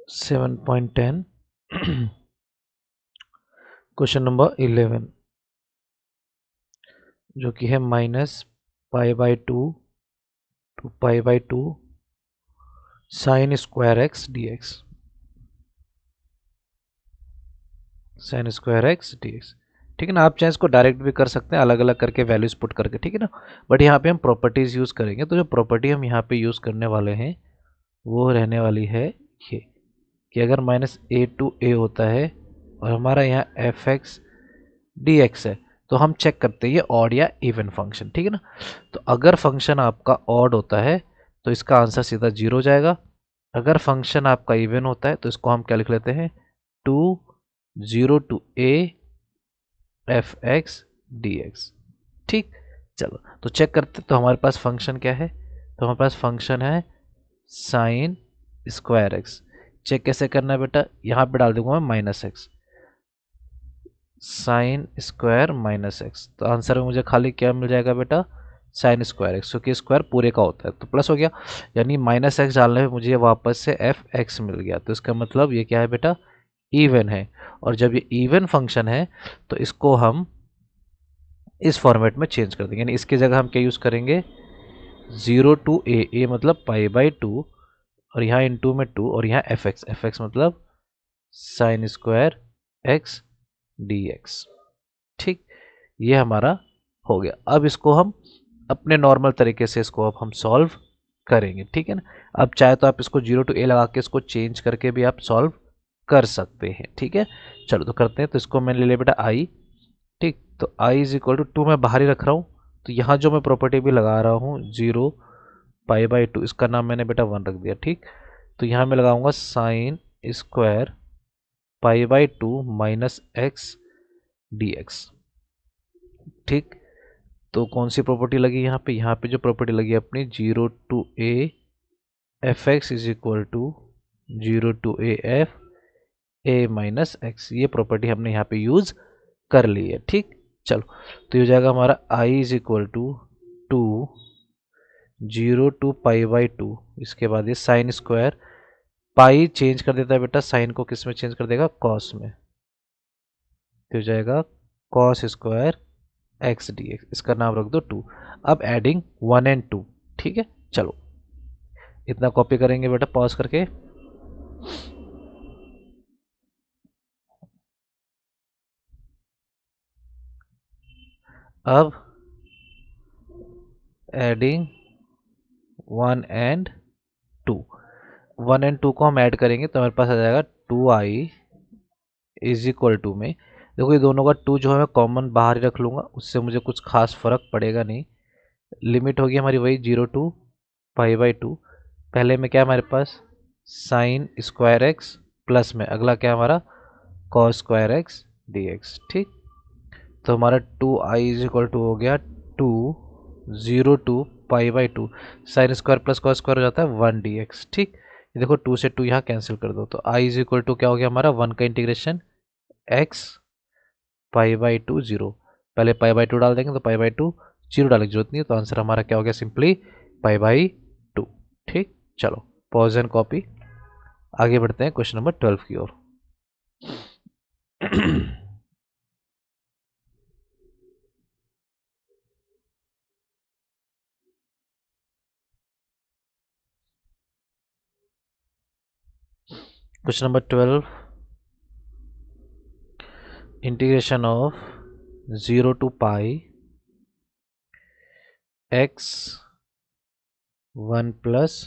7.10 question number 11 जो कि है -π/2 to π/2 sin square x d x. sin square x d x, ठीक है ना। आप चाहे इसको डायरेक्ट भी कर सकते हैं, अलग अलग करके वैल्यूज पुट करके, ठीक है ना। बट यहाँ पे हम प्रॉपर्टीज यूज करेंगे। तो जो प्रॉपर्टी हम यहाँ पे यूज करने वाले हैं वो रहने वाली है ये कि अगर -a to a होता है और हमारा यहाँ एफ एक्स डी एक्स है, तो हम चेक करते हैं ये ऑड या इवन फंक्शन, ठीक है ना। तो अगर फंक्शन आपका ऑड होता है तो इसका आंसर सीधा 0 हो जाएगा। अगर फंक्शन आपका इवन होता है तो इसको हम क्या लिख लेते हैं, 0 to a F x d x, ठीक। चलो तो चेक करते, तो हमारे पास फंक्शन क्या है, तो हमारे पास फंक्शन है साइन स्क्वायर एक्स। चेक कैसे करना है बेटा, यहाँ पे डाल दूंगा मैं -x, साइन स्क्वायर -x। तो आंसर में मुझे खाली क्या मिल जाएगा बेटा, साइन स्क्वायर एक्स, क्योंकि स्क्वायर पूरे का होता है तो प्लस हो गया। यानी -x डालने में मुझे वापस से एफ एक्स मिल गया। तो इसका मतलब ये क्या है बेटा, इवन है। और जब ये इवन फंक्शन है तो इसको हम इस फॉर्मेट में चेंज कर देंगे। यानी इसकी जगह हम क्या यूज़ करेंगे, 0 to a मतलब π/2 और यहाँ इनटू में 2 और यहाँ एफ एक्स मतलब sign square x d x, ठीक। ये हमारा हो गया। अब इसको हम अपने नॉर्मल तरीके से इसको अब हम सॉल्व करेंगे, ठीक है ना। अब चाहे तो आप इसको 0 to a लगा के इसको चेंज करके भी आप सॉल्व कर सकते हैं, ठीक है। चलो तो करते हैं। तो इसको मैंने ले लिया बेटा i, ठीक। तो i इज इक्वल टू 2 मैं बाहर ही रख रहा हूँ। तो यहाँ जो मैं प्रॉपर्टी भी लगा रहा हूँ 0 π/2, इसका नाम मैंने बेटा 1 रख दिया, ठीक। तो यहाँ मैं लगाऊंगा साइन स्क्वायर π/2 -x dx, ठीक। तो कौन सी प्रॉपर्टी लगी यहाँ पे, यहाँ पे जो प्रॉपर्टी लगी अपनी 0 to a F x is equal to 0 to a F a -x, ये प्रॉपर्टी हमने यहाँ पे यूज कर ली है, ठीक। चलो तो ये हो जाएगा हमारा i is equal to 2 0 to π/2, इसके बाद ये साइन स्क्वायर, पाई चेंज कर देता है बेटा, साइन को किस में चेंज कर देगा, कॉस में। तो हो जाएगा cos square x d x, इसका नाम रख दो 2। अब एडिंग 1 and 2, ठीक है। चलो इतना कॉपी करेंगे बेटा पॉज करके। अब एडिंग 1 and 2, 1 and 2 को हम ऐड करेंगे तो हमारे पास आ जाएगा 2i इज इक्वल टू में, देखो ये दोनों का 2 जो है मैं कॉमन बाहर ही रख लूँगा, उससे मुझे कुछ खास फर्क पड़ेगा नहीं। लिमिट होगी हमारी वही 0 to π/2। पहले में क्या हमारे पास साइन स्क्वायर एक्स प्लस में अगला क्या हमारा cos square x d x, ठीक। तो हमारा 2i इज इक्वल टू हो गया 2 0 to π/2, sine square plus cos square हो जाता है 1 dx, ठीक। ये देखो 2 से 2 यहाँ कैंसिल कर दो, तो i इज इक्वल टू क्या हो गया हमारा 1 का इंटीग्रेशन x π/2 0। पहले π/2 डाल देंगे तो π/2 0 डालने की जरूरत नहीं है, तो आंसर हमारा क्या हो गया, सिंपली π/2, ठीक। चलो पॉज एंड कॉपी, आगे बढ़ते हैं क्वेश्चन नंबर 12 की ओर। Question number 12, integration of 0 to pi x 1 plus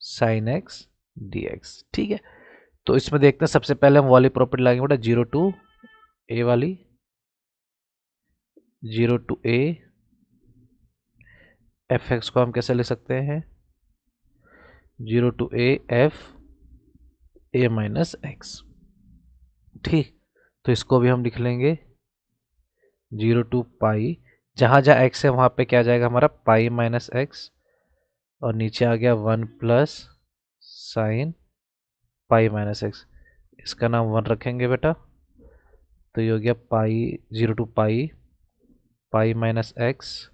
sine x d x, ठीक है। तो इसमें देखते हैं, सबसे पहले हम वाली प्रॉपर्टी लगाएंगे बेटा 0 to a वाली, 0 to a एफ एक्स को हम कैसे लिख सकते हैं, 0 to a F a minus x, ठीक। तो इसको भी हम लिख लेंगे 0 to पाई, जहाँ जहाँ एक्स है वहाँ पे क्या जाएगा हमारा पाई माइनस एक्स, और नीचे आ गया 1 plus sine pi minus x, इसका नाम 1 रखेंगे बेटा। तो ये हो गया pi 0 to pi minus x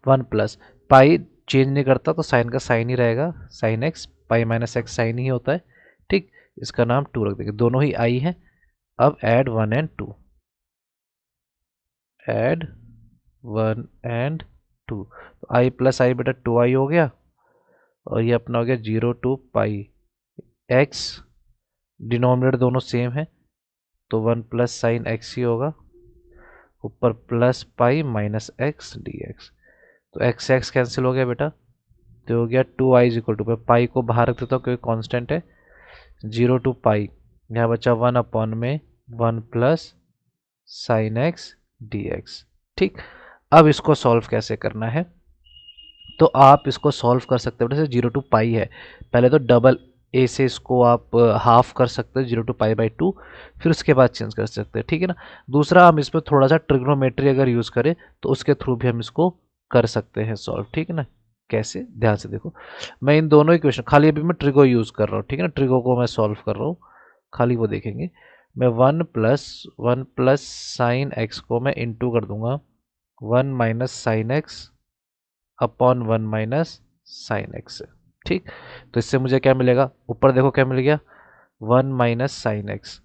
1 plus, pi change नहीं करता तो साइन का साइन ही रहेगा, sine x, pi minus x sine ही होता है, ठीक, इसका नाम 2 रख देंगे, दोनों ही आई है। अब ऐड 1 एंड 2, ऐड 1 एंड 2, तो आई प्लस आई बेटा 2i हो गया, और ये अपना हो गया 0 टू पाई एक्स, डिनोमिनेटर दोनों सेम है तो 1 प्लस साइन एक्स ही होगा, ऊपर plus pi minus x d x, तो एक्स एक्स कैंसिल हो गया बेटा, तो हो गया 2i इज इक्वल टू, पाई को बाहर रख देता हूँ क्योंकि कॉन्स्टेंट है, 0 टू पाई, यहाँ बचा 1 अपॉन में 1 plus sine x d x. ठीक, अब इसको सॉल्व कैसे करना है, तो आप इसको सॉल्व कर सकते हो, जैसे 0 टू पाई है, पहले तो डबल ए से इसको आप हाफ कर सकते हो 0 टू पाई बाई 2, फिर उसके बाद चेंज कर सकते हैं, ठीक है ना। दूसरा, हम इसमें थोड़ा सा ट्रिग्नोमेट्री अगर यूज़ करें तो उसके थ्रू भी हम इसको कर सकते हैं सॉल्व, ठीक है ना। कैसे, ध्यान से देखो, मैं इन दोनों इक्वेशन, खाली अभी मैं ट्रिगो यूज़ कर रहा हूँ, ठीक है ना, ट्रिगो को मैं सॉल्व कर रहा हूँ, खाली वो देखेंगे। मैं 1 प्लस साइन एक्स को मैं इंटू कर दूंगा 1 minus sine x upon 1 minus sine x से, ठीक। तो इससे मुझे क्या मिलेगा, ऊपर देखो क्या मिल गया 1 माइनस साइन एक्स,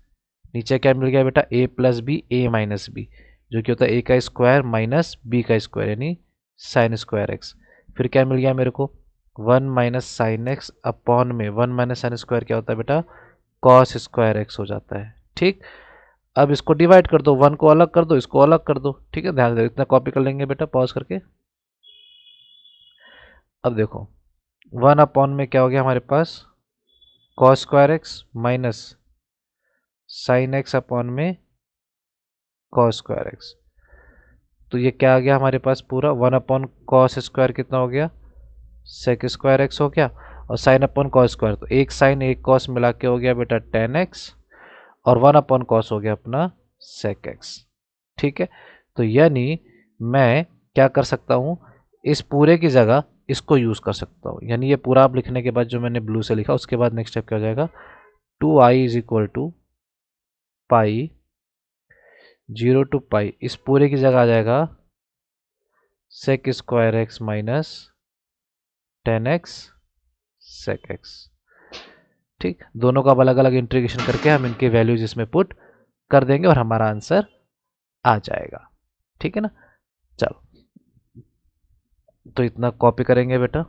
नीचे क्या मिल गया बेटा a plus B A minus B, जो कि होता है a का स्क्वायर माइनस b का स्क्वायर यानी साइन स्क्वायर एक्स। फिर क्या मिल गया मेरे को 1 माइनस साइन एक्स अपॉन में 1 माइनस साइन स्क्वायर क्या होता है बेटा कॉस स्क्वायर एक्स हो जाता है, ठीक। अब इसको डिवाइड कर दो, 1 को अलग कर दो, इसको अलग कर दो, ठीक है, ध्यान दे, इतना कॉपी कर लेंगे बेटा पॉज करके। अब देखो 1 अपॉन में क्या हो गया हमारे पास cos square x minus sine x upon में कॉस स्क्वायर एक्स, तो ये क्या आ गया हमारे पास पूरा 1 अपॉन कॉस स्क्वायर कितना हो गया सेक स्क्वायर एक्स हो गया, और साइन अपॉन कॉस स्क्वायर, तो एक साइन एक कॉस मिला के हो गया बेटा टेन एक्स, और 1 अपॉन कॉस हो गया अपना सेक एक्स, ठीक है। तो यानी मैं क्या कर सकता हूँ, इस पूरे की जगह इसको यूज़ कर सकता हूँ, यानी ये पूरा आप लिखने के बाद जो मैंने ब्लू से लिखा उसके बाद नेक्स्ट स्टेप क्या हो जाएगा 2i is equal to pi 0 to pi, इस पूरे की जगह आ जाएगा sec square x minus 10x sec x, ठीक। दोनों का अलग अलग इंटीग्रेशन करके हम इनके वैल्यूज इसमें पुट कर देंगे और हमारा आंसर आ जाएगा, ठीक है ना। चलो, तो इतना कॉपी करेंगे बेटा,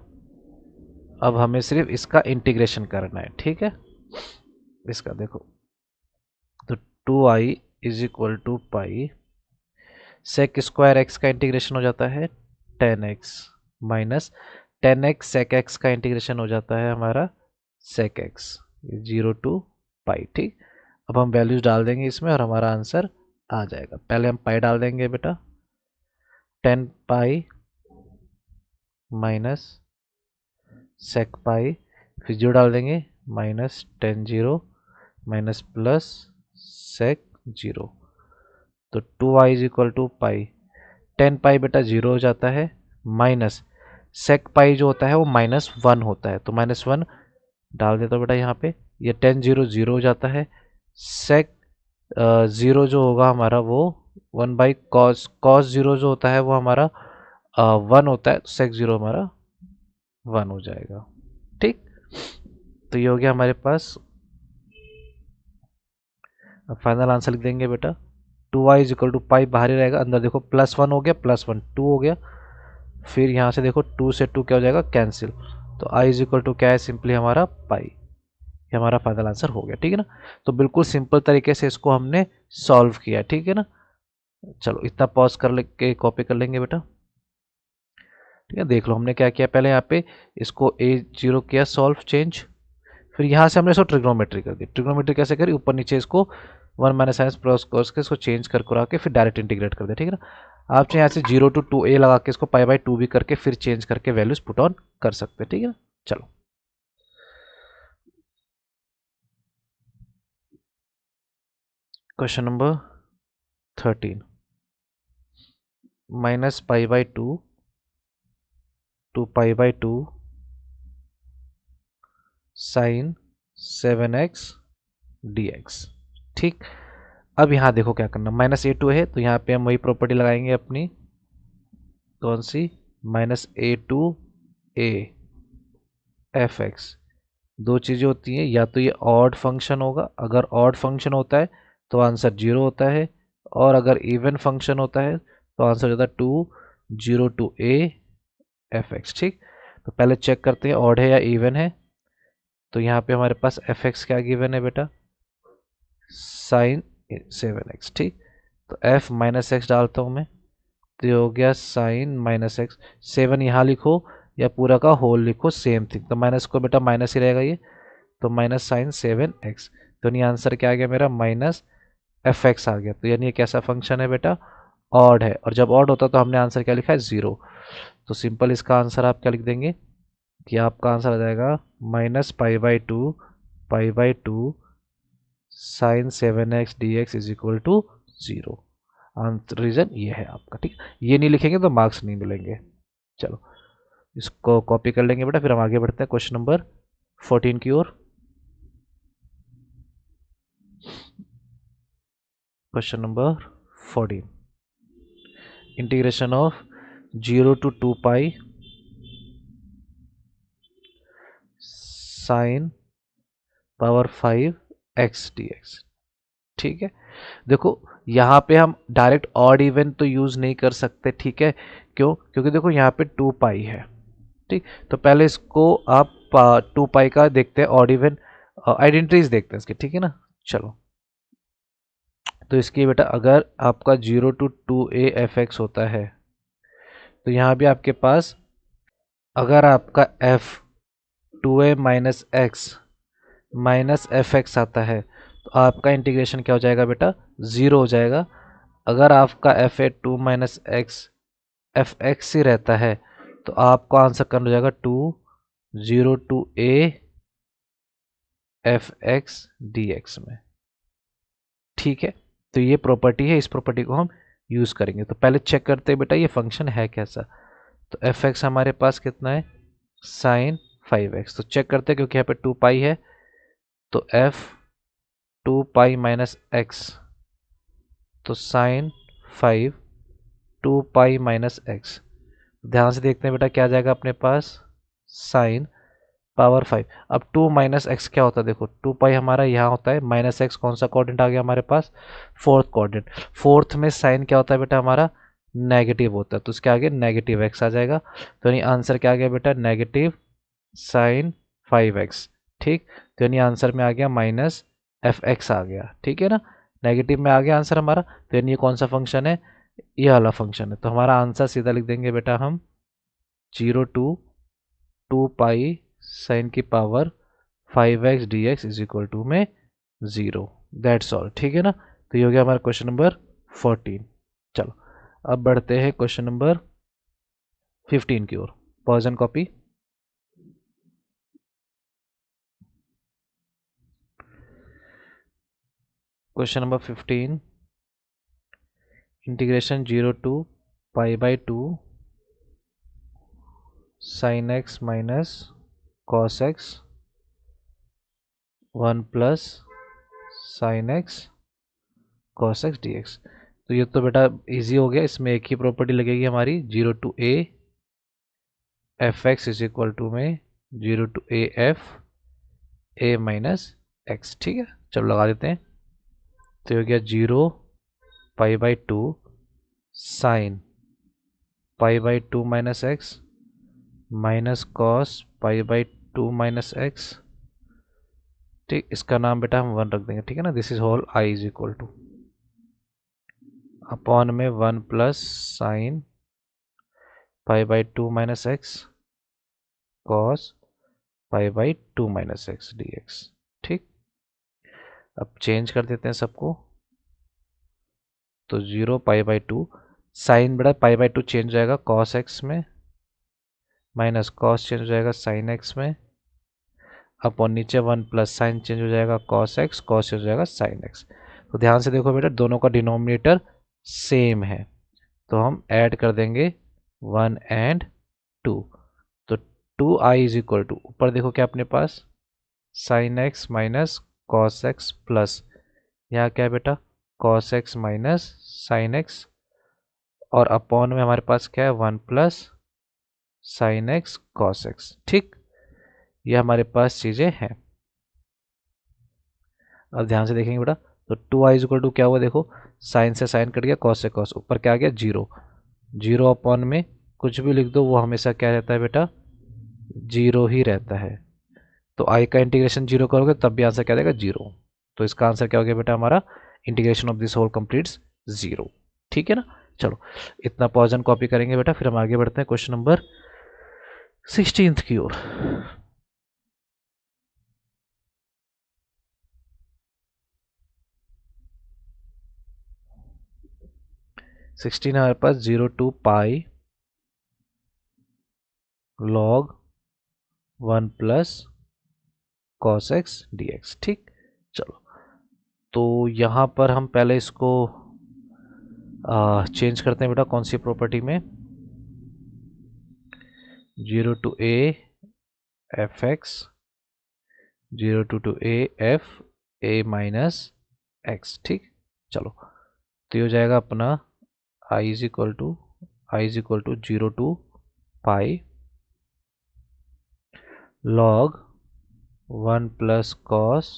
अब हमें सिर्फ इसका इंटीग्रेशन करना है, ठीक है। इसका देखो, तो 2i is equal to pi sec square x का इंटीग्रेशन हो जाता है 10x minus 10x sec x का इंटीग्रेशन हो जाता है हमारा सेक एक्स 0 टू पाई, ठीक। अब हम वैल्यूज डाल देंगे इसमें और हमारा आंसर आ जाएगा। पहले हम पाई डाल देंगे बेटा 10 पाई माइनस सेक पाई, फिर जीरो डाल देंगे minus 10 zero minus plus sec zero, तो 2i is equal to pi 10 pi बेटा जीरो हो जाता है, माइनस सेक पाई जो होता है वो -1 होता है, तो -1 डाल देता हूँ बेटा यहाँ पे, ये 10 जीरो जीरो हो जाता है, सेक ज़ीरो जो होगा हमारा वो 1 बाई कॉस ज़ीरो जो होता है वो हमारा 1 होता है, सेक ज़ीरो हमारा 1 हो जाएगा, ठीक। तो ये हो गया हमारे पास, अब फाइनल आंसर लिख देंगे बेटा 2i इज इक्वल टू पाई, बाहर ही रहेगा, अंदर देखो +1 हो गया, +1 2 हो गया, फिर यहाँ से देखो 2 से 2 क्या हो जाएगा कैंसिल, तो i इज इक्वल टू क्या है सिंपली हमारा पाई, ये हमारा फाइनल आंसर हो गया, ठीक है ना। तो बिल्कुल सिंपल तरीके से इसको हमने सॉल्व किया, ठीक है ना। चलो इतना पॉज कर के कॉपी कर लेंगे बेटा, ठीक है। देख लो हमने क्या किया, पहले यहाँ पे इसको a0 किया सॉल्व चेंज, फिर यहाँ से हमने इसको ट्रिग्नोमेट्री कर दी, ट्रिग्नोमेट्री कैसे करी, ऊपर नीचे इसको 1 माइनस साइंस प्लस कॉस के इसको चेंज कर करा के फिर डायरेक्ट इंटीग्रेट कर दे, ठीक है ना। आप चाहे यहाँ से 0 टू 2a लगा के इसको पाई बाई 2 भी करके फिर चेंज करके वैल्यूज पुट ऑन कर सकते हैं, ठीक है ना। चलो question number 13, minus pi by 2 two pi by 2 sine 7x dx, ठीक। अब यहाँ देखो क्या करना, -a2 है तो यहाँ पे हम वही प्रॉपर्टी लगाएंगे अपनी, कौन सी -a2 a f x दो चीज़ें होती हैं, या तो ये ऑड फंक्शन होगा, अगर ऑड फंक्शन होता है तो आंसर 0 होता है, और अगर इवन फंक्शन होता है तो आंसर होता है 2 0 to a एफ एक्स। ठीक, तो पहले चेक करते हैं ऑड है या इवन है। तो यहाँ पे हमारे पास एफ एक्स क्या गिवन है बेटा, साइन 7x। ठीक, तो f माइनस एक्स डालता हूँ मैं, तो ये हो गया साइन माइनस एक्स। 7 यहाँ लिखो या पूरा का होल लिखो, सेम थिंग, तो माइनस को बेटा माइनस ही रहेगा ये, तो माइनस साइन 7x। तो यानी आंसर क्या आ गया मेरा, माइनस एफ एक्स आ गया। तो यानी ये कैसा फंक्शन है बेटा, ऑड है, और जब ऑड होता तो हमने आंसर क्या लिखा है, 0। तो सिंपल इसका आंसर आप क्या लिख देंगे कि आपका आंसर आ जाएगा -π/2 sine 7x dx is equal to 0। Answer reason ये है आपका। ठीक, ये नहीं लिखेंगे तो मार्क्स नहीं मिलेंगे। चलो इसको कॉपी कर लेंगे बेटा, फिर हम आगे बढ़ते हैं क्वेश्चन नंबर 14 की ओर। Question number 14, integration of 0 to 2 pi sine power 5x dx। ठीक है, देखो यहाँ पे हम डायरेक्ट ऑड इवन तो यूज नहीं कर सकते। ठीक है, क्यों, क्योंकि देखो यहाँ पे 2 पाई है। ठीक, तो पहले इसको आप 2 पाई का देखते हैं, ऑड इवन आइडेंटिटीज देखते हैं इसके। ठीक है ना, चलो तो इसकी बेटा अगर आपका 0 to 2a एफ एक्स होता है, तो यहाँ भी आपके पास अगर आपका f 2a minus x minus F x आता है, तो आपका इंटीग्रेशन क्या हो जाएगा बेटा, 0 हो जाएगा। अगर आपका f a 2 minus x f x ही रहता है, तो आपका आंसर करना हो जाएगा 2 0 to a F x d x में। ठीक है, तो ये प्रॉपर्टी है, इस प्रॉपर्टी को हम यूज करेंगे। तो पहले चेक करते हैं बेटा ये फंक्शन है कैसा। तो एफ एक्स हमारे पास कितना है, साइन 5x। तो चेक करते हैं, क्योंकि यहाँ पे 2 पाई है, तो f 2 पाई माइनस एक्स, तो साइन 5 2 पाई माइनस एक्स। ध्यान से देखते हैं बेटा क्या आ जाएगा अपने पास, साइन पावर 5। अब 2 माइनस एक्स क्या होता है, देखो 2 पाई हमारा यहाँ होता है, माइनस एक्स कौन सा कोऑर्डिनेट आ गया हमारे पास, फोर्थ कोऑर्डिनेट। फोर्थ में साइन क्या होता है बेटा हमारा, नेगेटिव होता है, तो उसके आगे नेगेटिव एक्स आ जाएगा। तो यानी आंसर क्या आ गया बेटा, नेगेटिव साइन 5x। ठीक, तो यानी आंसर में आ गया माइनस एफ एक्स आ गया। ठीक है ना, नेगेटिव में आ गया आंसर हमारा। तो यानी ये कौन सा फंक्शन है, ये वाला फंक्शन है। तो हमारा आंसर सीधा लिख देंगे बेटा हम 0 to 2 पाई साइन की power 5x dx is equal to में 0। That's all. ठीक है ना, तो ये हो गया हमारा क्वेश्चन नंबर 14। चलो अब बढ़ते हैं क्वेश्चन नंबर 15 की ओर। Pause and copy. Question number 15, integration 0 to π/2 sine x minus cos x 1 plus sine x cos x d x. तो ये तो बेटा इजी हो गया, इसमें एक ही प्रॉपर्टी लगेगी हमारी, 0 to a F x is equal to में 0 to a f a minus x. ठीक है, चलो लगा देते हैं। तो ये हो गया 0 π/2 sine π/2 minus x minus cos π/2 minus x. ठीक, इसका नाम बेटा हम 1 रख देंगे। ठीक है ना, this is whole I is equal to upon में 1 plus sine π/2 minus x cos π/2 minus x d x. ठीक, अब चेंज कर देते हैं सबको। तो 0 π/2 साइन बेटा π/2 चेंज हो जाएगा कॉस एक्स में, माइनस कॉस चेंज हो जाएगा साइन एक्स में, अपॉन नीचे 1 प्लस साइन चेंज हो जाएगा कॉस एक्स, कॉस चेंज हो जाएगा साइन एक्स। तो ध्यान से देखो बेटा दोनों का डिनोमिनेटर सेम है, तो हम ऐड कर देंगे 1 एंड 2। तो 2i इज इक्वल टू, ऊपर देखो क्या अपने पास, sine x minus cos x plus यहाँ क्या है बेटा, cos x minus sine x, और अपॉन में हमारे पास क्या है 1 plus sine x cos x. ठीक, ये हमारे पास चीज़ें हैं। अब ध्यान से देखेंगे बेटा, तो 2i इक्वल टू क्या हुआ, देखो साइन से साइन कट गया, कॉस से कॉस, ऊपर क्या आ गया, जीरो। जीरो अपॉन में कुछ भी लिख दो वो हमेशा क्या रहता है बेटा, जीरो ही रहता है। तो आई का इंटीग्रेशन जीरो करोगे तब भी आंसर क्या देगा, जीरो। तो इसका आंसर क्या हो गया बेटा हमारा, integration of this whole completes zero. ठीक है ना। चलो इतना पॉज एंड कॉपी करेंगे बेटा, फिर हम आगे बढ़ते हैं क्वेश्चन नंबर 16 की ओर। 16 हमारे पास 0 to pi log 1 + cos x dx। ठीक। चलो तो यहाँ पर हम पहले इसको चेंज करते हैं बेटा, कौन सी प्रॉपर्टी में, 0 to a f(x), 0 to a f(a - x)। ठीक। चलो तो ये हो जाएगा अपना i is equal to 0 to pi log 1 + cos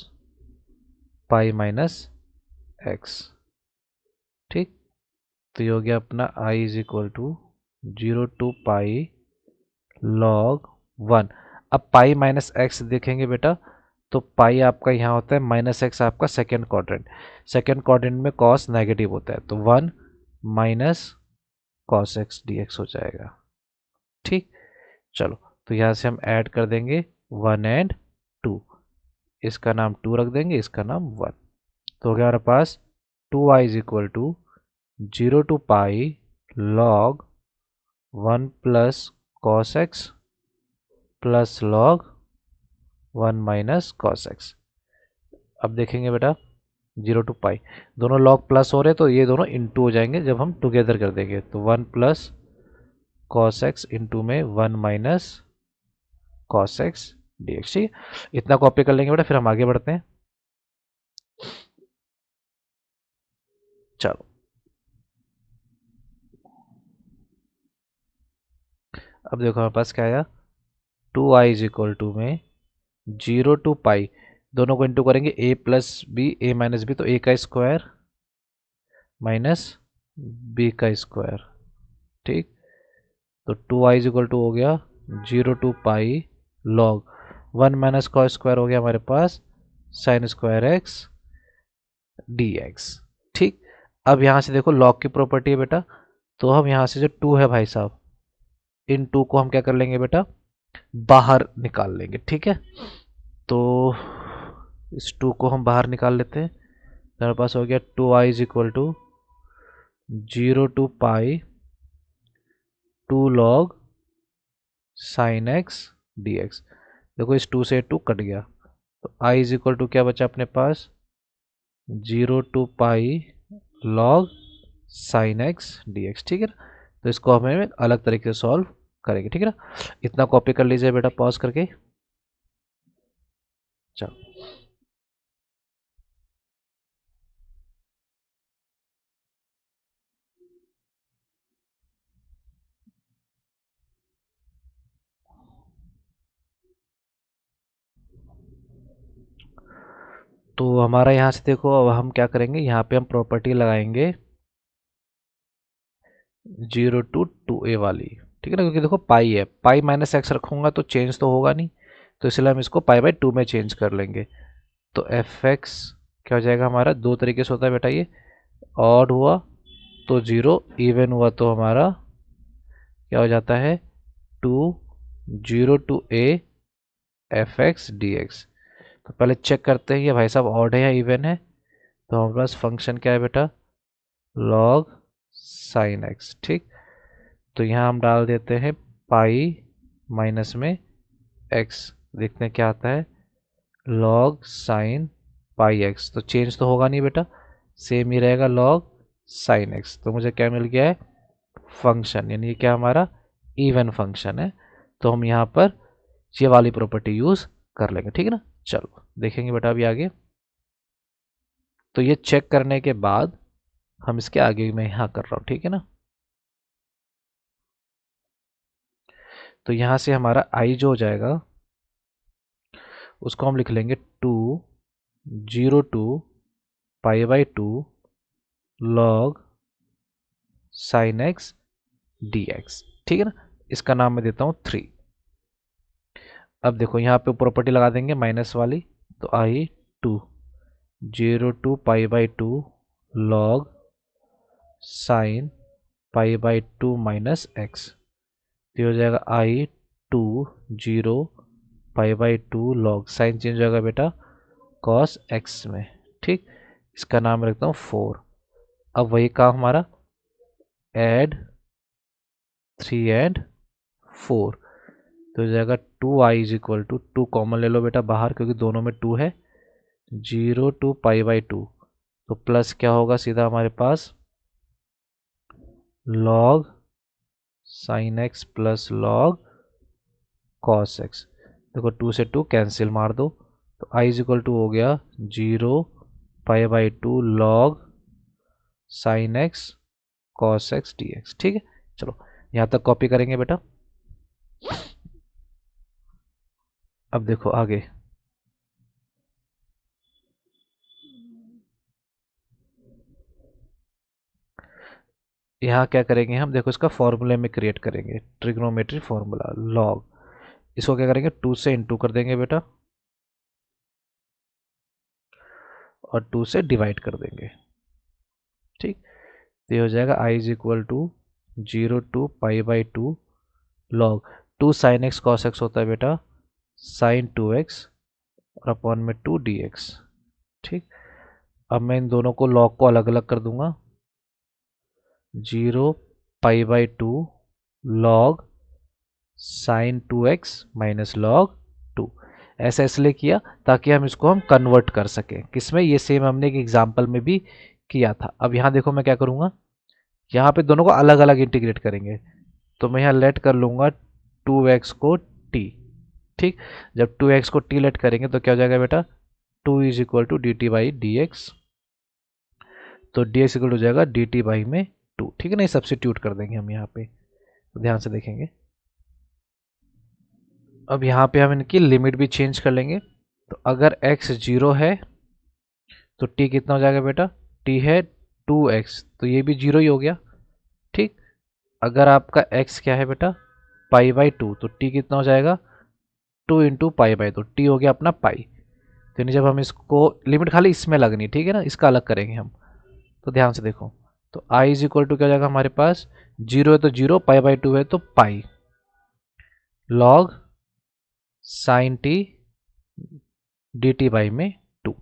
pi - x। ठीक। तो ये हो गया अपना i = 0 to पाई log 1। अब पाई - x देखेंगे बेटा, तो पाई आपका यहाँ होता है, -x आपका सेकेंड क्वाड्रेंट। सेकेंड क्वाड्रेंट में कॉस नेगेटिव होता है, तो 1 - cos x dx हो जाएगा। ठीक। चलो तो यहाँ से हम ऐड कर देंगे 1 और 2, इसका नाम 2 रख देंगे, इसका नाम 1। तो हो गया हमारे पास 2i = 0 to pi log 1 + cos x + log 1 - cos x। अब देखेंगे बेटा 0 to पाई, दोनों लॉग प्लस हो रहे तो ये दोनों इंटू हो जाएंगे जब हम टुगेदर कर देंगे, तो 1 + cos x इंटू में 1 - cos x dx। ठीक है, इतना कॉपी कर लेंगे बेटा, फिर हम आगे बढ़ते हैं। चलो अब देखो हमारे पास क्या आया, 2i में 0 to पाई, दोनों को इंटू करेंगे, a+b a - b, तो a का स्क्वायर माइनस b का स्क्वायर। ठीक। तो 2i हो गया 0 to pi log 1 - cos square हो गया हमारे पास साइन स्क्वायर x dx। ठीक। अब यहाँ से देखो लॉग की प्रॉपर्टी है बेटा, तो हम यहाँ से जो 2 है भाई साहब, इन 2 को हम क्या कर लेंगे बेटा, बाहर निकाल लेंगे। ठीक है। तो इस 2 को हम बाहर निकाल लेते हैं, तो हमारे पास हो गया 2i = 0 to pi 2 log sine x dx। देखो इस 2 से 2 कट गया, तो i = क्या बचा अपने पास, 0 to pi log sine x dx। ठीक है ना। तो इसको हमें अलग तरीके से सॉल्व करेंगे। ठीक है ना। इतना कॉपी कर लीजिए बेटा पॉज करके। चलो तो हमारा यहाँ से देखो, अब हम क्या करेंगे, यहाँ पे हम प्रॉपर्टी लगाएंगे 0 to 2a वाली। ठीक है ना, क्योंकि देखो पाई है, पाई -x रखूंगा तो चेंज तो होगा नहीं, तो इसलिए हम इसको पाई/2 में चेंज कर लेंगे। तो f(x) क्या हो जाएगा हमारा, दो तरीके से होता है बेटा, ये ऑड हुआ तो 0, इवन हुआ तो हमारा क्या हो जाता है 2, 0 to a f(x) dx। तो पहले चेक करते हैं ये भाई साहब ऑड है या इवन है, तो हमारे पास फंक्शन क्या है बेटा, log साइन x। ठीक। तो यहाँ हम डाल देते हैं पाई माइनस में x, देखते हैं क्या आता है, log साइन पाई x। तो चेंज तो होगा नहीं बेटा, सेम ही रहेगा log साइन x। तो मुझे क्या मिल गया है, फंक्शन, यानी ये क्या हमारा इवन फंक्शन है। तो हम यहाँ पर ये वाली प्रॉपर्टी यूज कर लेंगे। ठीक है ना। चलो देखेंगे बेटा अभी आगे। तो ये चेक करने के बाद हम इसके आगे मैं यहाँ कर रहा हूँ। ठीक है ना। तो यहाँ से हमारा i जो हो जाएगा उसको हम लिख लेंगे 2 0 to pi by 2 log sine x d x. ठीक है ना, इसका नाम मैं देता हूँ 3। अब देखो यहाँ पे प्रॉपर्टी लगा देंगे माइनस वाली, तो I 2 0 to pi by 2 log sine pi by 2 minus x, तो हो जाएगा I 2 0 pi by 2 log, sine change हो जाएगा बेटा कॉस एक्स में। ठीक, इसका नाम रखता हूँ 4। अब वही काम हमारा ऐड 3 एंड 4, तो हो जाएगा 2i is equal to 2 common ले लो बेटा बाहर क्योंकि दोनों में 2 है, 0 टू पाई बाई 2, तो प्लस क्या होगा सीधा हमारे पास log sine x plus log cos x. देखो 2 से 2 कैंसिल मार दो, तो i इज इक्वल टू हो गया 0 pi by 2 log sine x cos x d x. ठीक है, चलो यहाँ तक कॉपी करेंगे बेटा। अब देखो आगे, यहाँ क्या करेंगे हम, देखो इसका फॉर्मूले में क्रिएट करेंगे ट्रिग्नोमेट्री फॉर्मूला लॉग, इसको क्या करेंगे 2 से इंटू कर देंगे बेटा और 2 से डिवाइड कर देंगे। ठीक, तो ये हो जाएगा I is equal to 0 to pi by 2 log 2 sine x cos x होता है बेटा साइन 2x और अपॉन में 2 dx। ठीक, अब मैं इन दोनों को लॉग को अलग अलग कर दूंगा, 0 pi by 2 log sign 2x minus log 2। ऐसा इसलिए किया ताकि हम इसको हम कन्वर्ट कर सकें किसमें, ये सेम हमने एक एग्जाम्पल में भी किया था। अब यहाँ देखो मैं क्या करूँगा, यहाँ पे दोनों को अलग अलग इंटीग्रेट करेंगे, तो मैं यहाँ लेट कर लूँगा 2x को t। ठीक, जब 2x को t लेट करेंगे तो क्या हो जाएगा बेटा 2 is equal to d t by d x, तो डी एक्स इक्वल हो जाएगा डी टी बाई में 2। ठीक है ना, ये सब्सिट्यूट कर देंगे हम यहाँ पे, तो ध्यान से देखेंगे। अब यहाँ पे हम इनकी लिमिट भी चेंज कर लेंगे, तो अगर x 0 है तो t कितना हो जाएगा बेटा, t है 2x, तो ये भी 0 ही हो गया। ठीक, अगर आपका x क्या है बेटा पाई बाई 2, तो t कितना हो जाएगा 2 इंटू पाई बाई 2, t हो गया अपना पाई। तो जब हम इसको लिमिट खाली इसमें लगनी, ठीक है ना, इसका अलग करेंगे हम, तो ध्यान से देखो, तो i इज इक्वल टू क्या हो जाएगा हमारे पास, 0 है तो 0, पाई बाई 2 है तो पाई log sign T D t by में 2,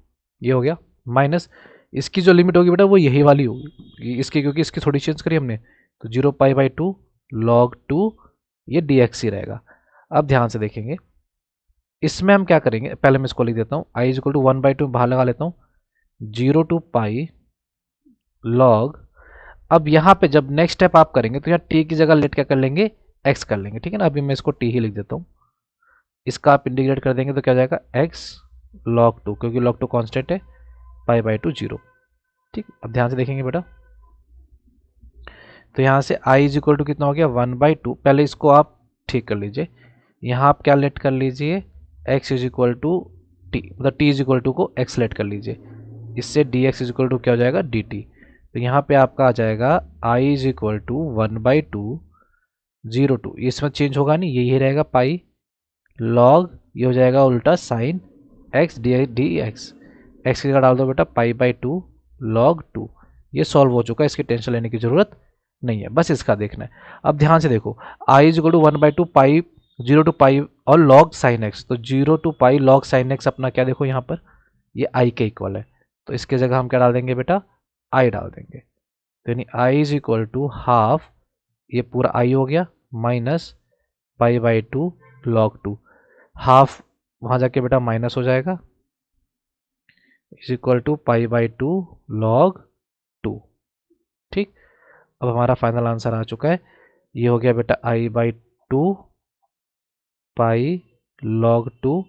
ये हो गया माइनस इसकी जो लिमिट होगी बेटा वो यही वाली होगी इसकी, क्योंकि इसकी थोड़ी चेंज करी हमने, तो 0 पाई बाई 2 लॉग 2 ये डी एक्स ही रहेगा। अब ध्यान से देखेंगे इसमें हम क्या करेंगे, पहले मैं इसको लिख देता हूँ आई इज इक्वल टू 1/2 बाहर लगा लेता हूँ, 0 टू पाई लॉग, अब यहाँ पे जब नेक्स्ट स्टेप आप करेंगे तो यहाँ टी की जगह लेट क्या कर लेंगे एक्स कर लेंगे। ठीक है ना, अभी मैं इसको टी ही लिख देता हूँ, इसका आप इंटीग्रेट कर देंगे तो क्या हो जाएगा एक्स लॉग 2, क्योंकि लॉग 2 कॉन्स्टेंट है, पाई बाई 2 0। ठीक, अब ध्यान से देखेंगे बेटा, तो यहाँ से i इज इक्वल टू कितना हो गया 1/2, पहले इसको आप ठीक कर लीजिए, यहाँ आप क्या लेट कर लीजिए x is equal to t, मतलब t इज इक्वल टू को x लेट कर लीजिए, इससे dx इज इक्वल टू क्या हो जाएगा dt। तो यहाँ पे आपका आ जाएगा i is equal to 1/2 0 two, इसमें चेंज होगा नहीं, यही रहेगा पाई लॉग, ये हो जाएगा उल्टा sign x d x, x की जगह डाल दो बेटा पाई बाई 2 लॉग 2। ये सॉल्व हो चुका है, इसकी टेंशन लेने की जरूरत नहीं है, बस इसका देखना है। अब ध्यान से देखो I is equal to 1/2 pi 0 to pi और लॉग साइन एक्स, तो 0 to pi log sine x अपना क्या देखो यहाँ पर ये आई के इक्वल है, तो इसके जगह हम क्या डाल देंगे बेटा आई डाल देंगे, तो यानी I is equal to half, ये पूरा आई हो गया minus pi by 2 log 2, half वहाँ जाके बेटा माइनस हो जाएगा is equal to pi by 2 log 2। ठीक, अब हमारा फाइनल आंसर आ चुका है, ये हो गया बेटा आई बाई 2 पाई लॉग 2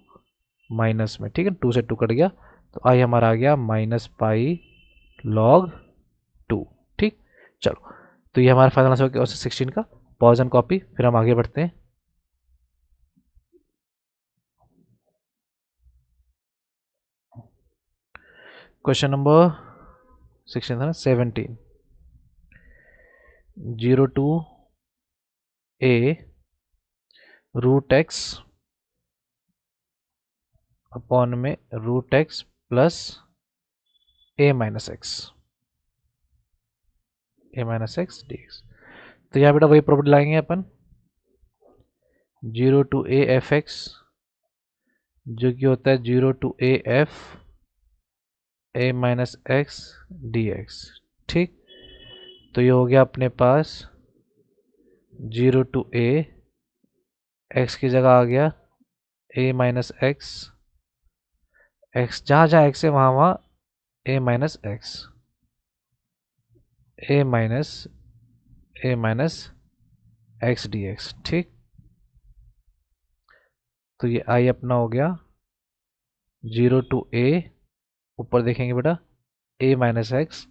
माइनस में, ठीक है 2 से 2 कट गया, तो आई हमारा आ गया माइनस पाई लॉग 2। ठीक, चलो तो ये हमारा फाइनल आंसर हो गया 16 का। पॉज एंड कॉपी, फिर हम आगे बढ़ते हैं। क्वेश्चन नंबर 16 था ना, 17, 0 to a root x upon में root x plus a minus x d x. तो यहाँ बेटा वही प्रॉपर्टी लाएंगे अपन, 0 to a एफ एक्स जो कि होता है 0 to a F a minus x d x. ठीक, तो ये हो गया अपने पास 0 to a, एक्स की जगह आ गया a माइनस एक्स, एक्स जहाँ जहाँ एक्स है वहाँ वहाँ a minus x, a minus x d x. ठीक, तो ये आई अपना हो गया 0 to a, ऊपर देखेंगे बेटा a माइनस एक्स,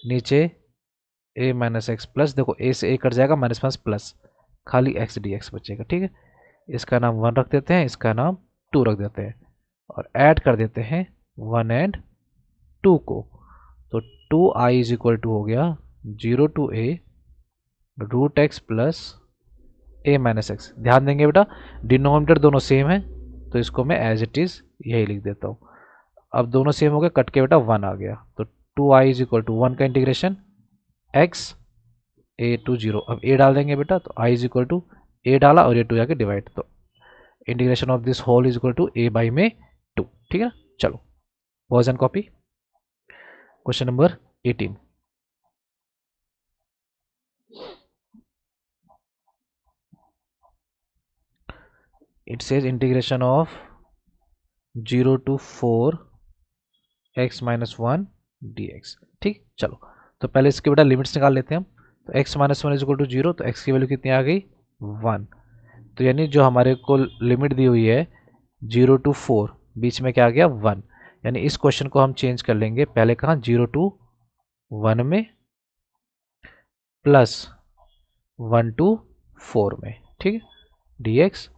नीचे a माइनस एक्स प्लस, देखो a से a कट जाएगा, माइनस माइनस प्लस, खाली x डी एक्स बचेगा। ठीक है, इसका नाम 1 रख देते हैं, इसका नाम 2 रख देते हैं और ऐड कर देते हैं 1 एंड 2 को। तो 2i इज इक्वल टू हो गया 0 to a root x plus a minus x. ध्यान देंगे बेटा डिनोमिनेटर दोनों सेम है, तो इसको मैं एज इट इज यही लिख देता हूँ। अब दोनों सेम हो गए, कट के बेटा 1 आ गया, तो 2i इज इक्वल टू 1 का इंटीग्रेशन x a टू 0। अब a डाल देंगे बेटा, तो i is equal to a डाला और ये 2 जाके डिवाइड, तो integration of this whole is equal to a by में 2। ठीक है ना, चलो pause and copy. Question number 18, it says integration of 0 to 4 x minus 1 dx। ठीक, चलो तो पहले इसके बेटा लिमिट्स निकाल लेते हैं हम। तो x minus 1 is equal to 0, तो x की वैल्यू कितनी आ गई 1। तो यानी जो हमारे को लिमिट दी हुई है 0 to 4, बीच में क्या आ गया 1, यानी इस क्वेश्चन को हम चेंज कर लेंगे, पहले कहाँ 0 to 1 में प्लस 1 to 4 में। ठीक है, dx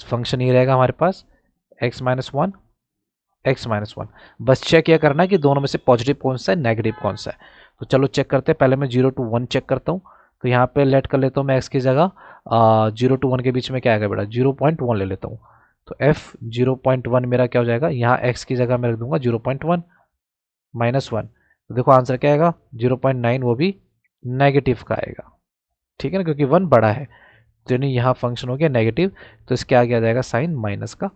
फंक्शन ये रहेगा हमारे पास x माइनस 1, बस चेक ये करना है कि दोनों में से पॉजिटिव कौन सा है, नेगेटिव कौन सा है। तो चलो चेक करते हैं, पहले मैं 0 to 1 चेक करता हूँ। तो यहाँ पे लेट कर लेता हूँ मैं x की जगह 0 to 1 के बीच में क्या आएगा बेटा 0.1 ले लेता हूँ। तो f 0.1 मेरा क्या हो जाएगा, यहाँ x की जगह मैं रख दूंगा 0.1 माइनस 1, तो देखो आंसर क्या आएगा 0.9, वो भी नेगेटिव का आएगा। ठीक है ना, क्योंकि 1 बड़ा है, तो यानी यहाँ फंक्शन हो गया नेगेटिव, तो इसके आगे आ जाएगा साइन माइनस का।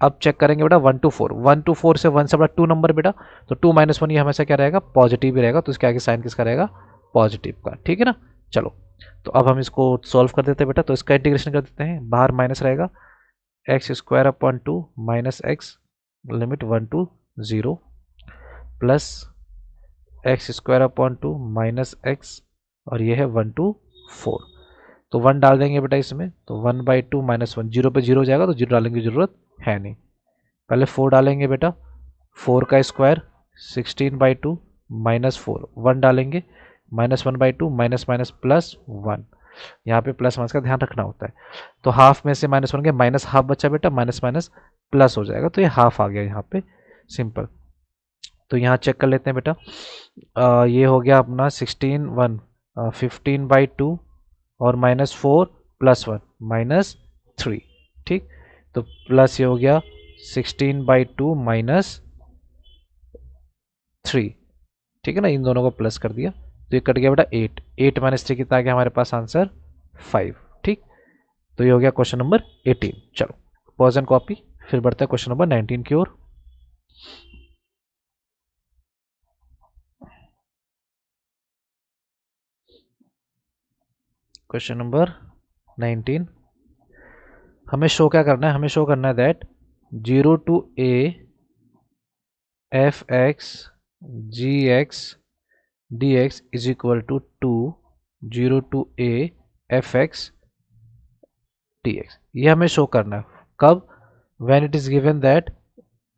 अब चेक करेंगे बेटा 1 to 4, 1 to 4 से 1 से बड़ा 2 नंबर बेटा, तो 2 माइनस 1 ये हमेशा क्या रहेगा पॉजिटिव ही रहेगा, तो इसके आगे साइन किसका रहेगा पॉजिटिव का। ठीक है ना, चलो तो अब हम इसको सॉल्व कर देते हैं बेटा। तो इसका इंटीग्रेशन कर देते हैं, बाहर माइनस रहेगा x square upon 2 minus x limit 1 to 0 plus x square upon 2 minus x और ये है 1 to 4। तो 1 डाल देंगे बेटा इसमें, तो 1/2 माइनस 1, 0 पे 0 हो जाएगा, तो 0 डालने की जरूरत है नहीं। पहले 4 डालेंगे बेटा, 4 का स्क्वायर 16/2 माइनस 4, 1 डालेंगे माइनस 1/2 माइनस माइनस प्लस 1, यहाँ पे प्लस माइनस का ध्यान रखना होता है। तो हाफ में से माइनस 1 के माइनस हाफ बचा बेटा, माइनस माइनस प्लस हो जाएगा, तो ये हाफ आ गया यहाँ पे, सिंपल। तो यहाँ चेक कर लेते हैं बेटा, ये हो गया अपना 15/2 और माइनस 4 प्लस 1 माइनस 3। ठीक, तो प्लस ये हो गया 16/2 माइनस 3। ठीक है ना, इन दोनों को प्लस कर दिया, तो ये कट गया बेटा 8 माइनस 3 कितना आ गया हमारे पास आंसर 5। ठीक, तो ये हो गया क्वेश्चन नंबर 18। चलो पॉज एंड कॉपी, फिर बढ़ते हैं क्वेश्चन नंबर 19 की ओर। क्वेश्चन नंबर 19, हमें शो क्या करना है, हमें शो करना है that 0 to a F x g x d x is equal to 2 0 to a F x d x. ये हमें शो करना है कब, when it is given that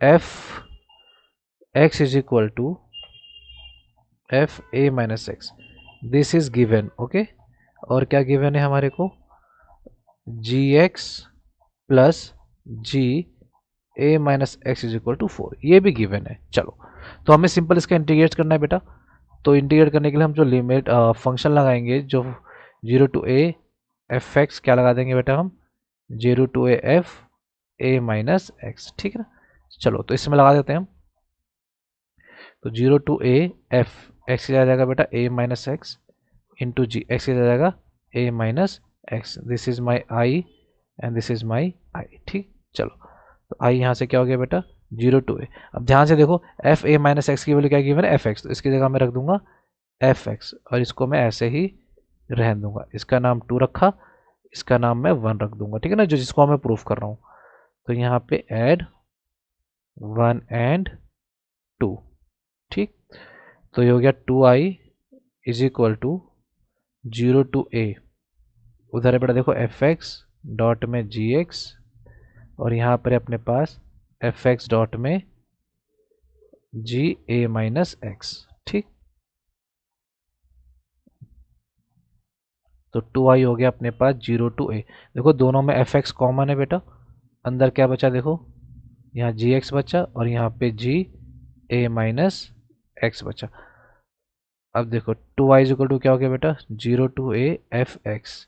f x is equal to f a minus x, this is given. Okay, और क्या given है हमारे को g x plus g a minus x is equal to 4, ये भी गिवन है। चलो तो हमें सिंपल इसका इंटीग्रेट करना है बेटा। तो इंटीग्रेट करने के लिए हम जो लिमिट फंक्शन लगाएंगे, जो 0 टू ए एफ एक्स क्या लगा देंगे बेटा हम, 0 to a f a minus x, ठीक है ना। चलो तो इसमें लगा देते हैं हम। तो 0 टू ए एफ एक्स किया जाएगा बेटा a minus x into g, x किया जाएगा a minus x. This is my I and this is my I, ठीक। चलो तो आई यहाँ से क्या हो गया बेटा 0 टू ए। अब ध्यान से देखो एफ ए माइनस एक्स की वैल्यू क्या गिवन है एफ एक्स, तो इसकी जगह मैं रख दूंगा एफ एक्स और इसको मैं ऐसे ही रहने दूंगा। इसका नाम 2 रखा, इसका नाम मैं 1 रख दूंगा, ठीक है ना, जो जिसको मैं प्रूफ कर रहा हूँ। तो यहाँ पे ऐड 1 एंड 2, ठीक। तो ये हो गया 2i is equal to 0 to a, उधर है बेटा देखो एफ एक्स डॉट में जी एक्स और यहाँ पर अपने पास एफ एक्स डॉट में जी ए माइनस एक्स, ठीक। तो 2i हो गया अपने पास 0 टू ए। देखो दोनों में एफ एक्स कॉमन है बेटा, अंदर क्या बचा देखो, यहाँ जी एक्स बचा और यहाँ पे जी ए माइनस एक्स बचा। अब देखो 2i इज इक्वल टू क्या हो गया बेटा 0 टू ए एफ एक्स।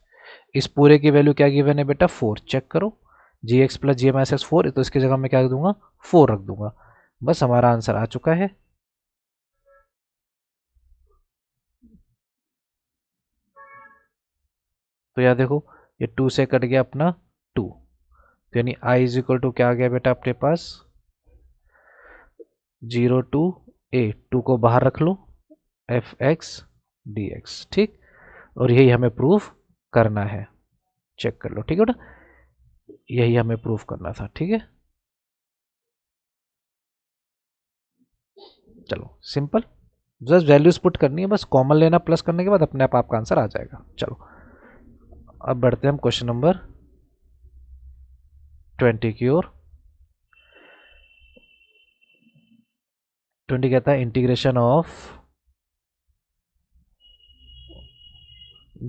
इस पूरे की वैल्यू क्या गिवन है बेटा 4, चेक करो, जी एक्स प्लस जी माइनस एक्स 4, तो इसकी जगह मैं क्या रख दूंगा 4 रख दूंगा। बस हमारा आंसर आ चुका है। तो यार देखो ये 2 से कट गया अपना 2, तो यानी i इज इक्वल टू क्या आ गया बेटा अपने पास 0 टू ए, 2 को बाहर रख लो एफ एक्स डी एक्स, ठीक। और यही हमें प्रूफ करना है, चेक कर लो, ठीक है बेटा, यही हमें प्रूफ करना था, ठीक है। चलो सिंपल, जस्ट वैल्यूज पुट करनी है, बस कॉमन लेना, प्लस करने के बाद अपने आप आपका आंसर आ जाएगा। चलो अब बढ़ते हैं हम क्वेश्चन नंबर 20 की ओर। 20 कहता है integration of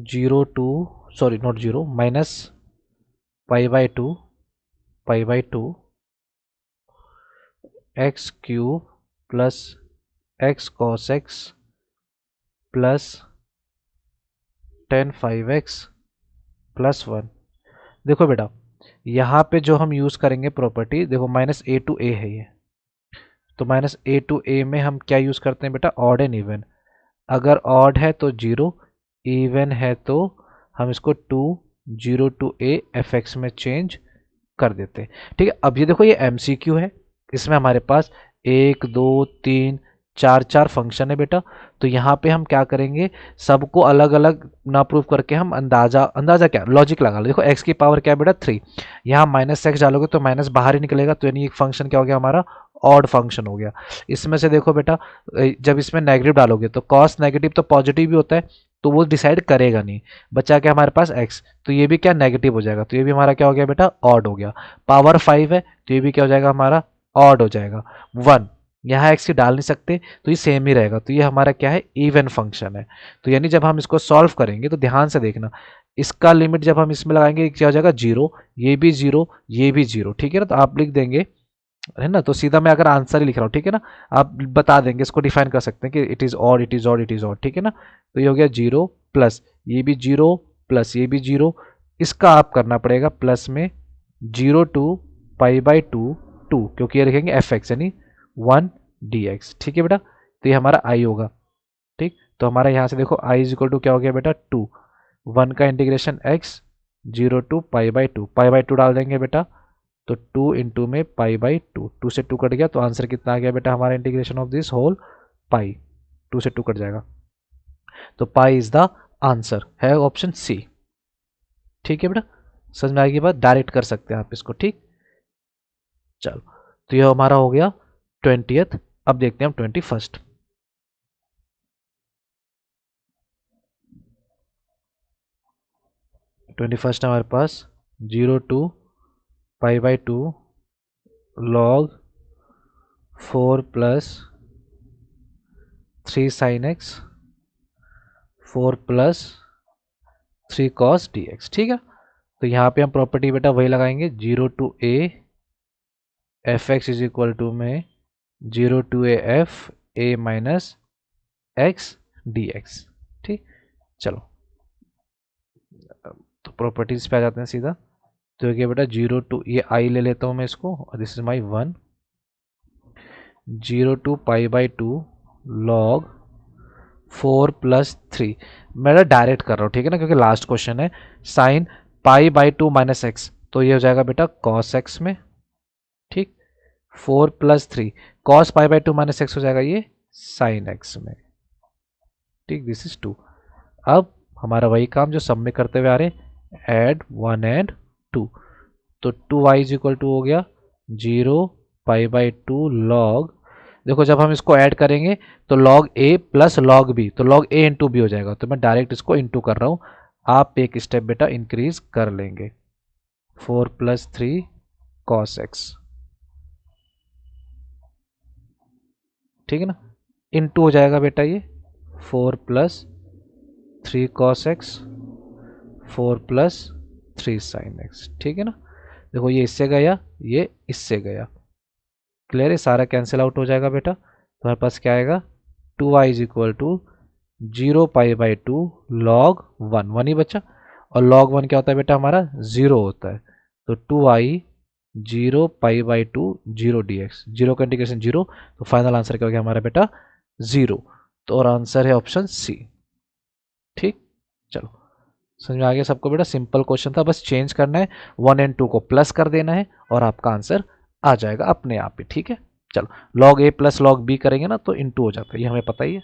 0 to, sorry not 0, minus pi by two x cube plus x cos x plus ten 5x plus 1। देखो बेटा यहाँ पे जो हम यूज़ करेंगे प्रॉपर्टी, देखो माइनस ए टू ए है ये, तो माइनस ए टू ए में हम क्या यूज़ करते हैं बेटा ऑड एंड इवन। अगर ऑड है तो 0, इवन है तो हम इसको 2 0 टू ए एफ एक्स में चेंज कर देते हैं, ठीक है। अब ये देखो ये MCQ है, इसमें हमारे पास 1 2 3 4 फंक्शन है बेटा। तो यहाँ पे हम क्या करेंगे, सबको अलग अलग ना प्रूव करके हम अंदाजा क्या लॉजिक लगा लो। देखो x की पावर क्या है बेटा 3, यहाँ माइनस एक्स डालोगे तो माइनस बाहर ही निकलेगा, तो यानी एक फंक्शन क्या हो गया हमारा ऑड फंक्शन हो गया। इसमें से देखो बेटा जब इसमें नेगेटिव डालोगे तो कॉस नेगेटिव तो पॉजिटिव भी होता है, तो वो डिसाइड करेगा नहीं, बचा क्या हमारे पास x, तो ये भी क्या नेगेटिव हो जाएगा, तो ये भी हमारा क्या हो गया बेटा ऑड हो गया। पावर 5 है तो ये भी क्या हो जाएगा हमारा ऑड हो जाएगा। 1 यहाँ x की डाल नहीं सकते तो ये सेम ही रहेगा, तो ये हमारा क्या है इवन फंक्शन है। तो यानी जब हम इसको सॉल्व करेंगे तो ध्यान से देखना, इसका लिमिट जब हम इसमें लगाएंगे क्या हो जाएगा 0, ये भी 0, ये भी 0, ठीक है ना। तो आप लिख देंगे है ना, तो सीधा मैं अगर आंसर ही लिख रहा हूँ, ठीक है ना, आप बता देंगे, इसको डिफाइन कर सकते हैं कि it is odd it is odd it is odd, ठीक है ना। तो ये हो गया 0 प्लस ये भी 0 प्लस ये भी 0, इसका आप करना पड़ेगा प्लस में 0 टू पाई बाई 2 2, क्योंकि ये लिखेंगे एफ एक्स यानी 1 डी एक्स, ठीक है बेटा। तो ये हमारा आई होगा, ठीक। तो हमारा यहाँ से देखो आई इज इक्वल टू क्या हो गया बेटा 2, 1 का integration x 0 to pi by two डाल देंगे बेटा, तो 2 इंटू में पाई बाई 2, 2 से 2 कट गया, तो आंसर कितना आ गया बेटा हमारा इंटीग्रेशन ऑफ दिस होल पाई, 2 से 2 कट जाएगा, तो पाई इज द आंसर, है ऑप्शन सी, ठीक है बेटा। समझ में आएगी बात, डायरेक्ट कर सकते हैं आप इसको, ठीक। चलो तो ये हमारा हो गया 20th। अब देखते हैं हम 21st। 21st हमारे पास 0 to pi by 2 log 4 plus 3 sine x 4 plus 3 cos d x, ठीक है। तो यहाँ पे हम प्रॉपर्टी बेटा वही लगाएंगे 0 to a f x is equal to में zero to a f a minus x d x. ठीक, चलो तो प्रॉपर्टीज पे आ जाते हैं सीधा। तो ये बेटा जीरो टू, ये आई ले लेता हूँ मैं इसको, और this is my one, zero to pi by two log 4+3। मैं डायरेक्ट कर रहा हूँ, ठीक है ना, क्योंकि लास्ट क्वेश्चन है। Sign pi by to minus x, तो ये हो जाएगा बेटा कॉस एक्स में। ठीक, 4+3 cos pi by to minus x हो जाएगा ये साइन एक्स में। ठीक, दिस इज 2। अब हमारा वही काम जो सब में करते हुए आ रहे हैं, एड 1 एंड 2। तो 2y इज इक्वल टू हो गया 0 पाई बाई टू लॉग, देखो जब हम इसको ऐड करेंगे तो log a plus log b, तो log a इंटू बी हो जाएगा। तो मैं डायरेक्ट इसको इंटू कर रहा हूँ, आप एक स्टेप बेटा इंक्रीज कर लेंगे। 4+3 cos x, ठीक है ना, इंटू हो जाएगा बेटा ये 4+3 cos x 4+3 sin x। ठीक है ना, देखो ये इससे गया, ये इससे गया, क्लियर है, सारा कैंसिल आउट हो जाएगा बेटा। तो हमारे पास क्या आएगा, 2y is equal to 0 pi by two log 1, 1 ही बचा, और log 1 क्या होता है बेटा हमारा 0 होता है। तो 2y 0 pi by to 0 D x, zero का इंटीग्रेशन 0, तो फाइनल आंसर क्या हो गया हमारा बेटा 0। तो और आंसर है ऑप्शन सी। ठीक, चलो समझ में आ गया सबको बेटा, सिंपल क्वेश्चन था, बस चेंज करना है, 1 एंड 2 को प्लस कर देना है और आपका आंसर आ जाएगा अपने आप ही। ठीक है, चलो log a plus log b करेंगे ना तो इंटू हो जाता है, ये हमें पता ही है।